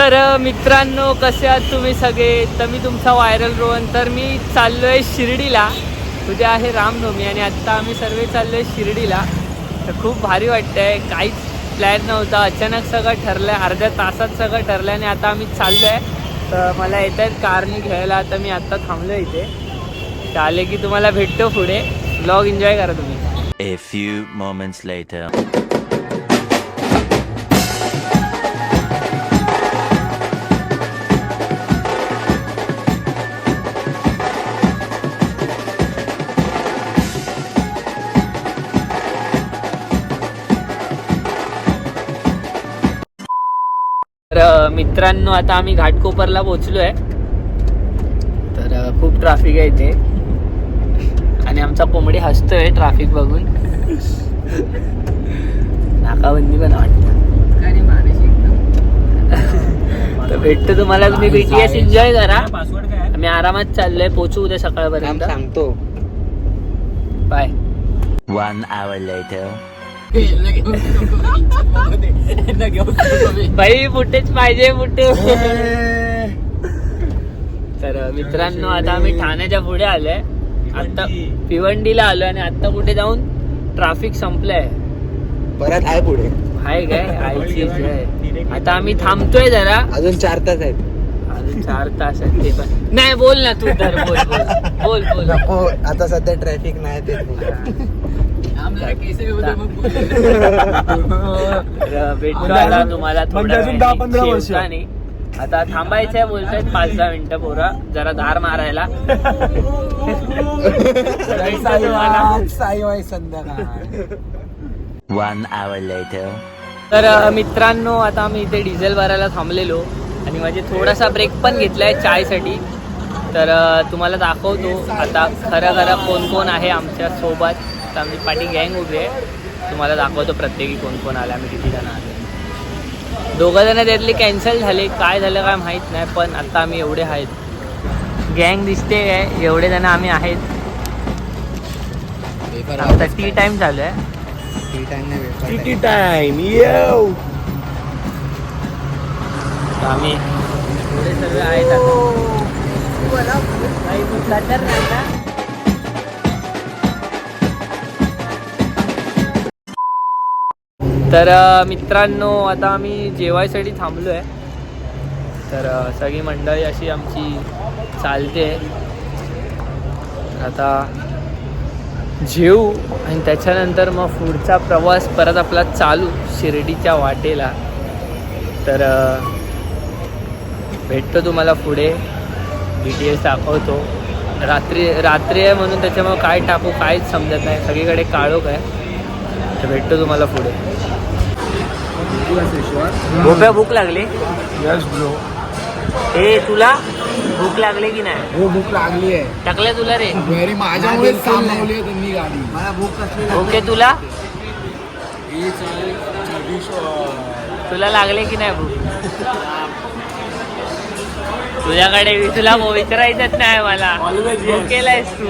तर मित्रांनो, कसे आहात तुम्ही सगळे? तर मी तुमचा व्हायरल रोहन. तर मी चाललो आहे शिर्डीला. उद्या आहे रामनवमी आणि आत्ता आम्ही सर्व चाललो आहे शिर्डीला. तर खूप भारी वाटतं आहे. काहीच प्लॅन नव्हता, अचानक सगळं ठरलं आहे. अर्ध्या तासात सगळं ठरलं आणि आता आम्ही चाललो आहे. तर मला येत आहेत कारने घ्यायला. आता मी आत्ता थांबलो इथे. तर आले की तुम्हाला भेटतो पुढे. व्लॉग एन्जॉय करा तुम्ही. A few moments later. तर मित्रांनो, आता आम्ही घाटकोपरला पोहोचलो आहे. तर खूप ट्रॅफिक आहे इथे आणि आमचा कोंबडी हसतोय ट्रॅफिक बघून. नाकाबंदी पण वाटतं. तर भेटतो तुम्हाला. तुम्ही BTS एन्जॉय करा. आम्ही आरामात चाललोय. पोहोचू उद्या सकाळपर्यंत सांगतो. बाय. 1 hour later. बाई फुटेज पाहिजे फुटेज. तर मित्रांनो, आता आम्ही ठाण्याच्या पुढे आलोय. आता भिवंडीला आलोय आणि आता कुठे जाऊन ट्रॅफिक संपलंय. परत आहे पुढे. आहे काय? आईची आहे. आता आम्ही थांबतोय जरा. अजून 4 तास आहेत. अजून 4 तास आहेत. ते पण नाही. बोल ना तू तर. बोल बोल. नको, आता सध्या ट्रॅफिक नाही ते. भेटतो आता तुम्हाला थोड्या वेळाने. आता थांबायचंय बोलतायत 5-10 मिनिटं पोरा, जरा धार मारायला. संध्याकाळ. 1 hour later. तर मित्रांनो, आता आम्ही इथे डिझेल भरायला थांबलेलो आणि माझे थोडासा ब्रेक पण घेतलाय चायसाठी. तर तुम्हाला दाखवतो आता खरं कोण कोण आहे आमच्या सोबत. तर आमची पाठी गँग उभी आहे. तुम्हाला दाखवतो प्रत्येकी कोण कोण आले, आम्ही किती जण आले. 2 जण त्यातले कॅन्सल झाले. काय झालं काय माहीत नाही, पण आता आम्ही एवढे आहेत. गँग दिसते काय? एवढे जण आम्ही आहेत. आता टी टाइम चालू आहे. टी टाइम येऊ. आम्ही एवढे सर्व आहेत आता. तर मित्रांनो, आता आम्ही जेवायसाठी थांबलो आहे. तर सगळी मंडळी अशी आमची चालते. आता जेवू आणि त्याच्यानंतर मग पुढचा प्रवास परत आपला चालू शिर्डीच्या वाटेला. तर भेटतो तुम्हाला पुढे. BTS दाखवतो. रात्री आहे म्हणून त्याच्यामुळे काय टाकू काहीच समजत नाही. सगळीकडे काळोख आहे. तर भेटतो तुम्हाला पुढे. भोप्या, भूक लागली? Yes bro. ए, तुला भूक लागली की नाही? हो, भूक लागली आहे. टाकल्या तुला रे? घरी माझ्यामुळेच थांबवली आहे त्यांनी गाडी. मला भूक कसली. ओके, तुला तुला लागले की नाही भूक? तुझ्याकडे तुला विचारायचंच नाही मला. भूकेला आहेस तू?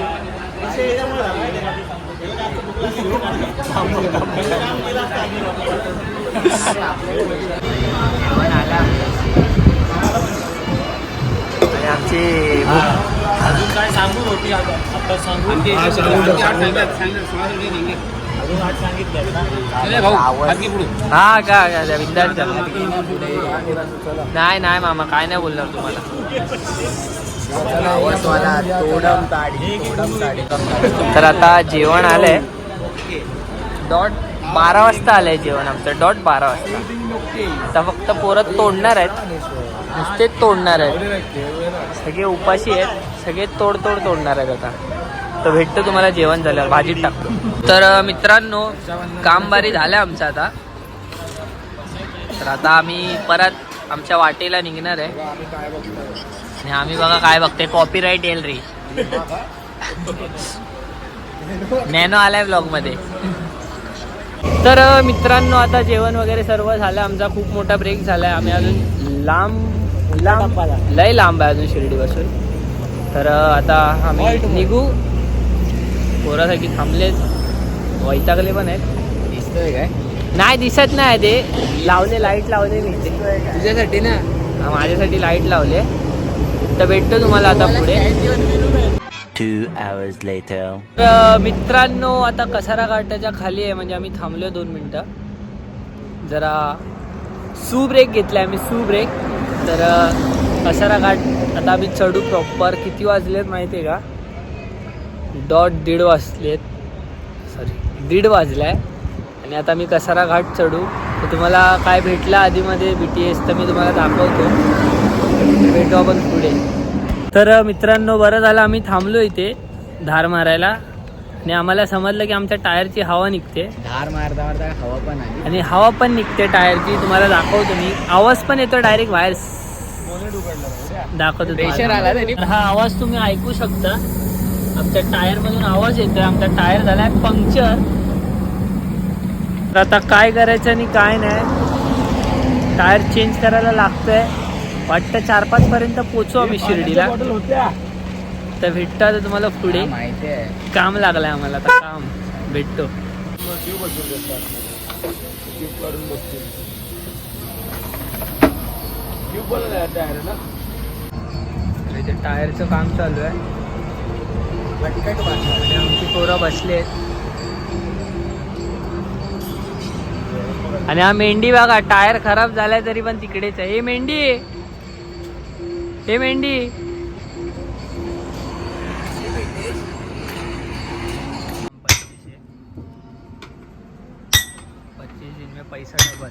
आमची अजून काय सांगू? रोटी आता सांगू. हा का विद्यार्थी. नाही मामा, काय नाही बोलणार तुम्हाला. तर आता जेवण आलंय. डॉट 12 वाजता आलंय जेवण आमचं. डॉट 12 वाजता. आता फक्त पोरं तोडणार आहेत. नुसते तोडणार आहेत. सगळे उपाशी आहेत. सगळे तोडणार आहेत आता. तर भेटतो तुम्हाला जेवण झाल्यावर. भाजीत टाकतो. तर मित्रांनो, काम बारी झालं आमचं आता. तर आता आम्ही परत आमच्या वाटेला निघणार आहे. आणि आम्ही बघा काय बघते. कॉपीराईट येईल रे. नॅनो आलाय ब्लॉग मध्ये. तर मित्रांनो, आता जेवण वगैरे सर्व झालं. आमचा खूप मोठा ब्रेक झालाय. आम्ही अजून लय लांब आहे अजून शिर्डीपासून. तर आता आम्ही निघू. पोरासाठी थांबलेत. वैतागले पण आहेत. दिसतोय काय? नाही दिसत नाही. ते लावले, लाईट लावले मी. तुझ्यासाठी ना. माझ्यासाठी लाईट लावले. तर भेटतो तुम्हाला आता पुढे. 2 hours later. तर मित्रांनो आता कसारा घाटाच्या खाली आहे, म्हणजे आम्ही थांबलो 2 मिनटं. जरा सू ब्रेक घेतला आम्ही, सू ब्रेक. तर कसारा घाट आता आम्ही चढू प्रॉपर. किती वाजलेत माहिती आहे का? 1:30 वाजलेत, सॉरी 1:30 वाजला आहे. आणि आता मी कसारा घाट चढू. तर तुम्हाला काय भेटला आधीमध्ये BTS तर मी तुम्हाला दाखवतो. भेटू आपण पुढे. तर मित्रांनो बरं झालं आम्ही थांबलो इथे धार मारायला. आणि आम्हाला समजलं की आमच्या टायरची हवा निघते. धार मारता मारता हवा पण आली. आणि हवा पण निघते टायरची. तुम्हाला दाखवतो मी. आवाज पण येतो डायरेक्ट बाहेर. दाखवतो प्रेशर आला तरी. हा आवाज तुम्ही ऐकू शकता. आमच्या टायरमधून आवाज येतोय. आमचा टायर झालाय पंक्चर. तर आता काय करायचं आणि काय नाही. टायर चेंज करायला लागतंय. वाटतं 4-5 पर्यंत पोचू आम्ही शिर्डीला. तर भेटतो आता तुम्हाला पुढे. माहिती आहे. काम लागलंय आम्हाला. आता काम भेटतो. इथे टायरचं काम चालू आहे. आणि आमची पोरं बसले आहेत. आणि हा मेंढी बघा, टायर खराब झालाय तरी पण तिकडेच आहे. हे मेंढी, हे मेंढी. पैसा डबल.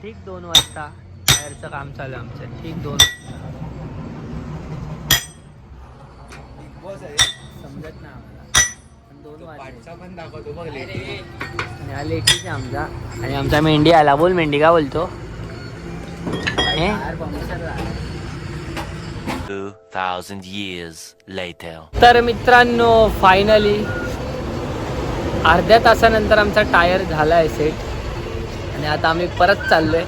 ठीक 2 वाजता टायरचं काम चालू आहे आमचं. ठीक 2 समजत ना आम्हाला. 2 वाजता पण दाखवतो बघ लेट. आणि हा लेटीच आहे आमचा. आणि आमचा मेंढी आला. बोल मेंढी का बोलतो? 2000 years later. तर मित्रांनो फायनली अर्ध्या तासानंतर आमचा टायर झाला आहे सेट. आणि आता आम्ही परत चाललोय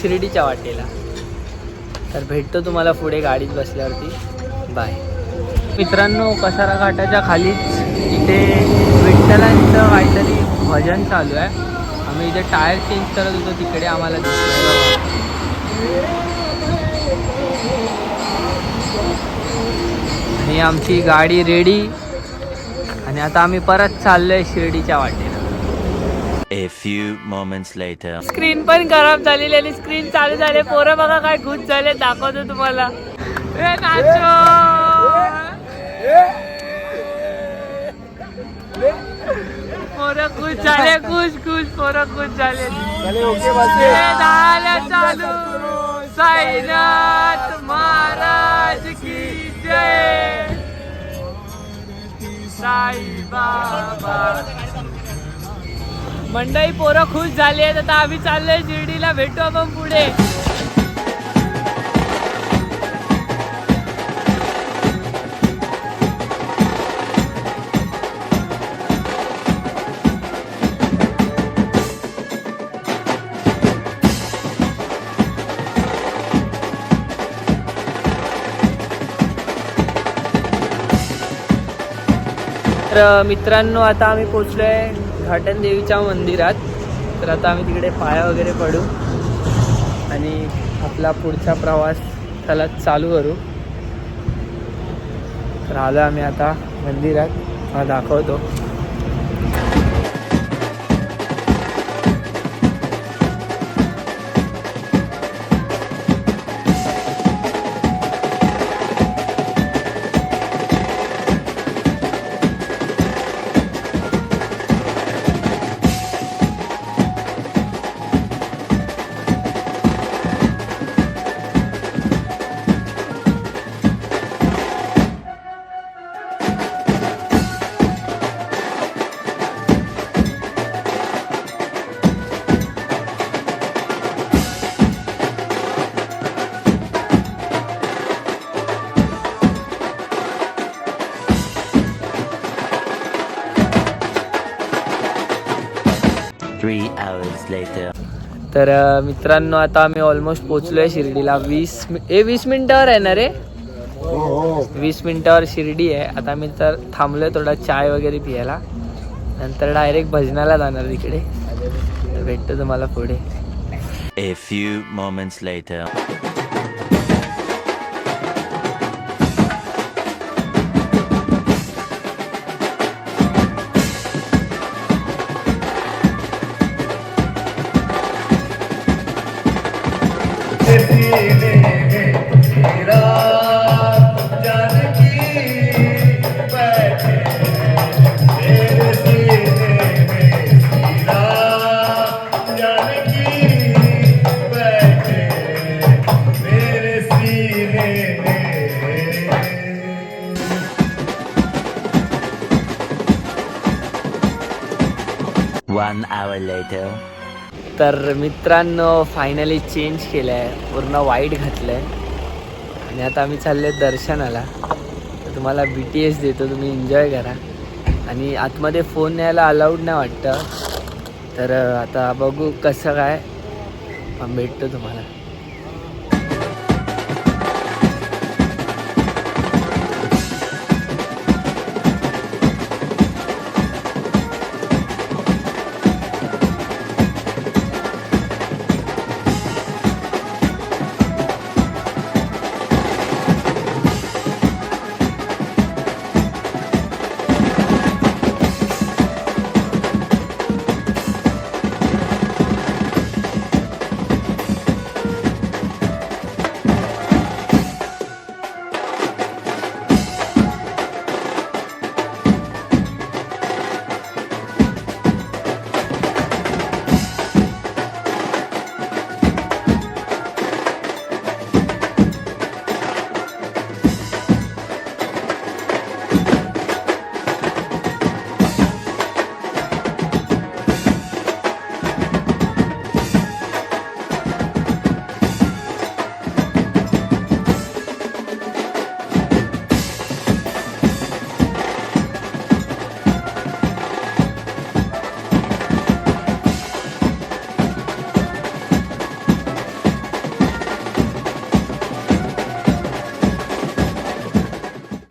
शिर्डीच्या वाटेला. तर भेटतो तुम्हाला पुढे गाडीत बसल्यावरती. बाय. मित्रांनो कसारा घाटाच्या खालीच इथे विठ्ठलांचं काहीतरी भजन चालू आहे. आम्ही इथे टायर चेंज करत होतो तिकडे आम्हाला दिसलं. आणि आमची गाडी रेडी. आणि आता आम्ही परत चाललोय शिर्डीच्या वाटेला. A few moments later. Screen पण खराब झालेली आणि स्क्रीन चालू झाले. पोरं बघा काय खुश झाले. दाखवतो तुम्हाला. पोरं खुश झाले. खुश खुश पोरं खुश झाले. चालू साईनाथ महाराज की जय. साई बाबा. मंडळी पोरं खुश झाली आहेत. आता आम्ही चाललोय शिर्डीला. भेटू आपण पुढे. तर मित्रांनो आता आम्ही पोचलोय घाटन देवीच्या मंदिरात. तर आता आम्ही तिकडे पाया वगैरे पडू आणि आपला पुढचा प्रवास त्याला चालू करू. तर आलो आम्ही आता मंदिरात. हा दाखवतो. तर मित्रांनो आता आम्ही ऑलमोस्ट पोचलोय शिर्डीला. 20 मिनिटावर आहे ना रे. 20 मिनिटावर शिर्डी आहे. आता मी तर थांबलोय थोडा चाय वगैरे पियाला. नंतर डायरेक्ट भजनाला जाणार तिकडे. भेटतो तुम्हाला पुढे. A few moments later. One hour later. तर मित्रांनो फायनली चेंज केलं आहे, पूर्ण वाईट घातलं आहे आणि आता आम्ही चालले दर्शनाला. तर तुम्हाला BTS देतो, तुम्ही एन्जॉय करा. आणि आतमध्ये फोन न्यायला अलाउड नाही वाटतं. तर आता बघू कसं काय, भेटतो तुम्हाला.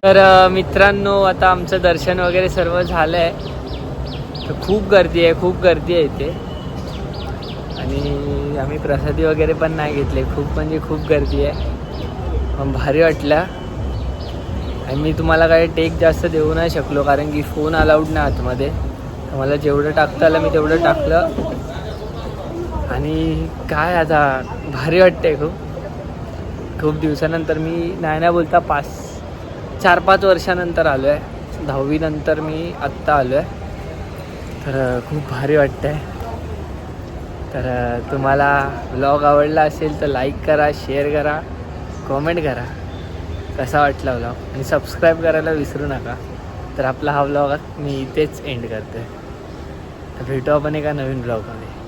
तर मित्रांनो आता आमचं दर्शन वगैरे सर्व झालं आहे. तर खूप गर्दी आहे इथे. आणि आम्ही प्रसादी वगैरे पण नाही घेतले. खूप म्हणजे खूप गर्दी आहे, पण भारी वाटलं. आणि मी तुम्हाला काही टेक जास्त देऊ नाही शकलो कारण की फोन अलाउड नाही आतमध्ये. तर मला जेवढं टाकता आलं मी तेवढं टाकलं. आणि काय आता भारी वाटतंय खूप दिवसानंतर. मी नाही बोलता 4-5 वर्षानंतर आलो आहे. 10वी नंतर मी आत्ता आलो आहे. तर खूप भारी वाटतं आहे. तर तुम्हाला व्लॉग आवडला असेल तर लाईक करा, शेअर करा, कॉमेंट करा कसा वाटला व्लॉग. आणि सबस्क्राईब करायला विसरू नका. तर आपला हा व्लॉग मी इथेच एंड करतो आहे. तर भेटू आपण एका नवीन व्लॉगमध्ये.